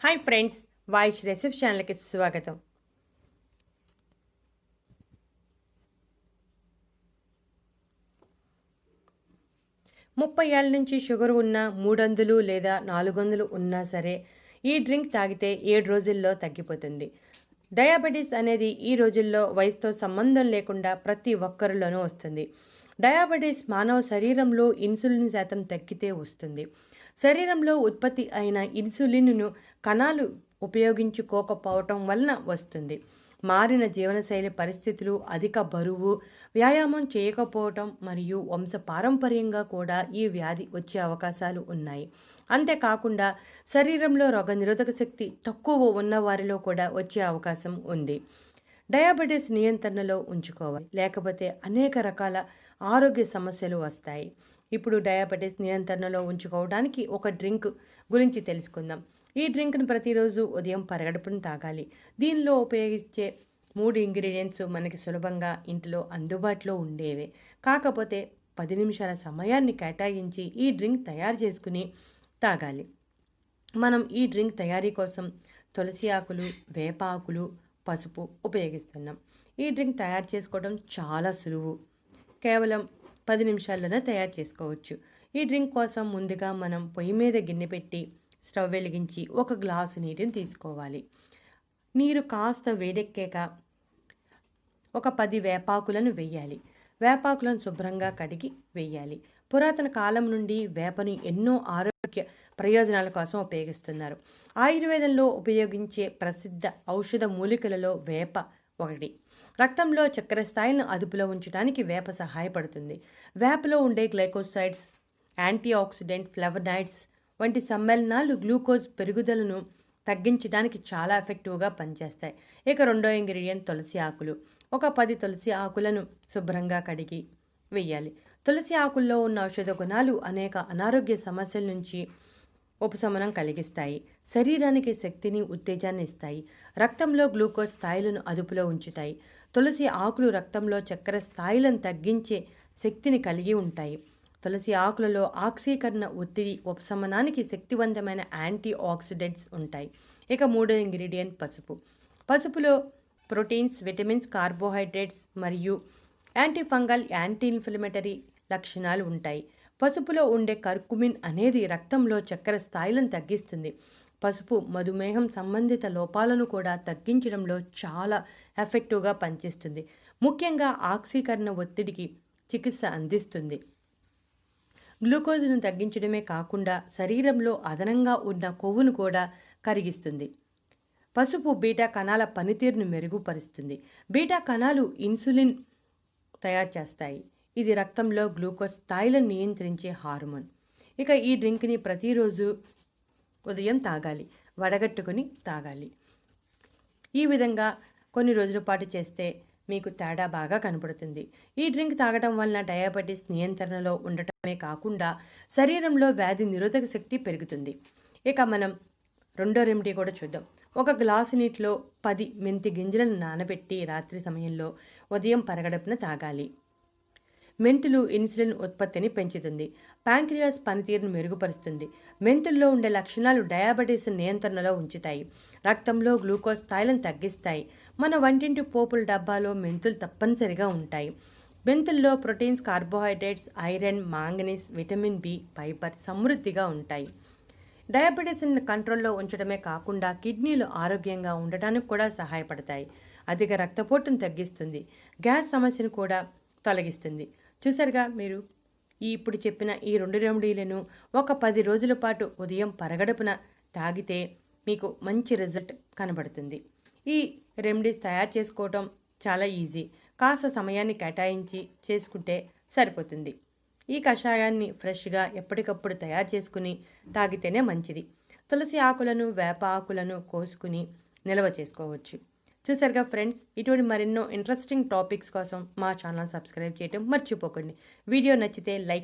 Hi friends, వాయిష్ recipe ఛానల్కి స్వాగతం. ముప్పై ఏళ్ళ నుంచి షుగర్ ఉన్న 300 లేదా 400 ఉన్నా సరే ఈ డ్రింక్ తాగితే 7 రోజుల్లో తగ్గిపోతుంది. డయాబెటీస్ అనేది ఈ రోజుల్లో వయసుతో సంబంధం లేకుండా ప్రతి ఒక్కరిలోనూ వస్తుంది. డయాబెటీస్ మానవ శరీరంలో ఇన్సులిన్ శాతం తగ్గితే వస్తుంది. శరీరంలో ఉత్పత్తి అయిన ఇన్సులిన్ను కణాలు ఉపయోగించుకోకపోవటం వలన వస్తుంది. మారిన జీవనశైలి పరిస్థితులు, అధిక బరువు, వ్యాయామం చేయకపోవటం మరియు వంశపారంపర్యంగా కూడా ఈ వ్యాధి వచ్చే అవకాశాలు ఉన్నాయి. అంతేకాకుండా శరీరంలో రోగనిరోధక శక్తి తక్కువ ఉన్న వారిలో కూడా వచ్చే అవకాశం ఉంది. డయాబెటీస్ నియంత్రణలో ఉంచుకోవాలి, లేకపోతే అనేక రకాల ఆరోగ్య సమస్యలు వస్తాయి. ఇప్పుడు డయాబెటీస్ నియంత్రణలో ఉంచుకోవడానికి ఒక డ్రింక్ గురించి తెలుసుకుందాం. ఈ డ్రింక్ను ప్రతిరోజు ఉదయం పరగడుపును తాగాలి. దీనిలో ఉపయోగించే 3 ఇంగ్రీడియంట్స్ మనకి సులభంగా ఇంట్లో అందుబాటులో ఉండేవే. కాకపోతే 10 నిమిషాల సమయాన్ని కేటాయించి ఈ డ్రింక్ తయారు చేసుకుని తాగాలి. మనం ఈ డ్రింక్ తయారీ కోసం తులసి ఆకులు, వేప ఆకులు, పసుపు ఉపయోగిస్తున్నాం. ఈ డ్రింక్ తయారు చేసుకోవడం చాలా సులువు. కేవలం 10 నిమిషాల్లోనే తయారు చేసుకోవచ్చు. ఈ డ్రింక్ కోసం ముందుగా మనం పొయ్యి మీద గిన్నె పెట్టి స్టవ్ వెలిగించి 1 గ్లాసు నీటిని తీసుకోవాలి. నీరు కాస్త వేడెక్కాక ఒక 10 వేపాకులను వేయాలి. వేపాకులను శుభ్రంగా కడిగి వేయాలి. పురాతన కాలం నుండి వేపను ఎన్నో ఆరోగ్య ప్రయోజనాల కోసం ఉపయోగిస్తున్నారు. ఆయుర్వేదంలో ఉపయోగించే ప్రసిద్ధ ఔషధ మూలికలలో వేప ఒకటి. రక్తంలో చక్కెర స్థాయిలను అదుపులో ఉంచడానికి వేప సహాయపడుతుంది. వేపలో ఉండే గ్లైకోసైడ్స్, యాంటీ ఆక్సిడెంట్, ఫ్లవనాయిడ్స్ వంటి సమ్మేళనాలు గ్లూకోజ్ పెరుగుదలను తగ్గించడానికి చాలా ఎఫెక్టివ్గా పనిచేస్తాయి. ఇక రెండో ఇంగ్రీడియంట్ తులసి ఆకులు. ఒక 10 తులసి ఆకులను శుభ్రంగా కడిగి వేయాలి. తులసి ఆకుల్లో ఉన్న ఔషధ గుణాలు అనేక అనారోగ్య సమస్యల నుంచి ఉపశమనం కలిగిస్తాయి. శరీరానికి శక్తిని, ఉత్తేజాన్ని ఇస్తాయి. రక్తంలో గ్లూకోజ్ స్థాయిలను అదుపులో ఉంచుతాయి. తులసి ఆకులు రక్తంలో చక్కెర స్థాయిలను తగ్గించే శక్తిని కలిగి ఉంటాయి. తులసి ఆకులలో ఆక్సీకరణ, ఒత్తిడి ఉపశమనానికి శక్తివంతమైన యాంటీ ఆక్సిడెంట్స్ ఉంటాయి. ఇక మూడో ఇంగ్రీడియంట్ పసుపు. పసుపులో ప్రోటీన్స్, విటమిన్స్, కార్బోహైడ్రేట్స్ మరియు యాంటీ ఫంగల్, యాంటీ ఇన్ఫ్లమేటరీ లక్షణాలు ఉంటాయి. పసుపులో ఉండే కర్కుమిన్ అనేది రక్తంలో చక్కెర స్థాయిలను తగ్గిస్తుంది. పసుపు మధుమేహం సంబంధిత లోపాలను కూడా తగ్గించడంలో చాలా ఎఫెక్టివ్గా పనిచేస్తుంది. ముఖ్యంగా ఆక్సీకరణ ఒత్తిడికి చికిత్స అందిస్తుంది. గ్లూకోజ్ను తగ్గించడమే కాకుండా శరీరంలో అదనంగా ఉన్న కొవ్వును కూడా కరిగిస్తుంది. పసుపు బీటా కణాల పనితీరును మెరుగుపరుస్తుంది. బీటా కణాలు ఇన్సులిన్ తయారు చేస్తాయి. ఇది రక్తంలో గ్లూకోజ్ స్థాయిలను నియంత్రించే హార్మోన్. ఇక ఈ డ్రింక్ని ప్రతిరోజు ఉదయం తాగాలి, వడగట్టుకుని తాగాలి. ఈ విధంగా కొన్ని రోజుల పాటు చేస్తే మీకు తేడా బాగా కనపడుతుంది. ఈ డ్రింక్ తాగడం వలన డయాబెటీస్ నియంత్రణలో ఉండటమే కాకుండా శరీరంలో వ్యాధి నిరోధక శక్తి పెరుగుతుంది. ఇక మనం రెండో రెమెడీ కూడా చూద్దాం. 1 గ్లాసు నీటిలో 10 మెంతి గింజలను నానబెట్టి రాత్రి సమయంలో ఉదయం పరగడుపున తాగాలి. మెంతులు ఇన్సులిన్ ఉత్పత్తిని పెంచుతుంది. ప్యాంక్రియాస్ పనితీరును మెరుగుపరుస్తుంది. మెంతుల్లో ఉండే లక్షణాలు డయాబెటీస్ నియంత్రణలో ఉంచుతాయి. రక్తంలో గ్లూకోజ్ స్థాయిలను తగ్గిస్తాయి. మన వంటింటి పోపుల డబ్బాలో మెంతులు తప్పనిసరిగా ఉంటాయి. మెంతుల్లో proteins, carbohydrates, iron, manganese, vitamin B, fibre సమృద్ధిగా ఉంటాయి. డయాబెటీస్ని కంట్రోల్లో ఉంచడమే కాకుండా కిడ్నీలు ఆరోగ్యంగా ఉండటానికి కూడా సహాయపడతాయి. అధిక రక్తపోటును తగ్గిస్తుంది. గ్యాస్ సమస్యను కూడా తొలగిస్తుంది. చూసారుగా, మీరు ఇప్పుడు చెప్పిన ఈ 2 రెమెడీలను ఒక 10 రోజుల పాటు ఉదయం పరగడుపున తాగితే మీకు మంచి రిజల్ట్ కనబడుతుంది. ఈ రెమెడీస్ తయారు చేసుకోవటం చాలా ఈజీ. కాస్త సమయాన్ని కేటాయించి చేసుకుంటే సరిపోతుంది. ఈ కషాయాన్ని ఫ్రెష్గా ఎప్పటికప్పుడు తయారు చేసుకుని తాగితేనే మంచిది. తులసి ఆకులను, వేప ఆకులను కోసుకుని నిల్వ చేసుకోవచ్చు. చూసారుగా ఫ్రెండ్స్, ఇటువంటి మరెన్నో ఇంట్రెస్టింగ్ టాపిక్స్ కోసం మా ఛానల్ సబ్స్క్రైబ్ చేయడం మర్చిపోకండి. వీడియో నచ్చితే లైక్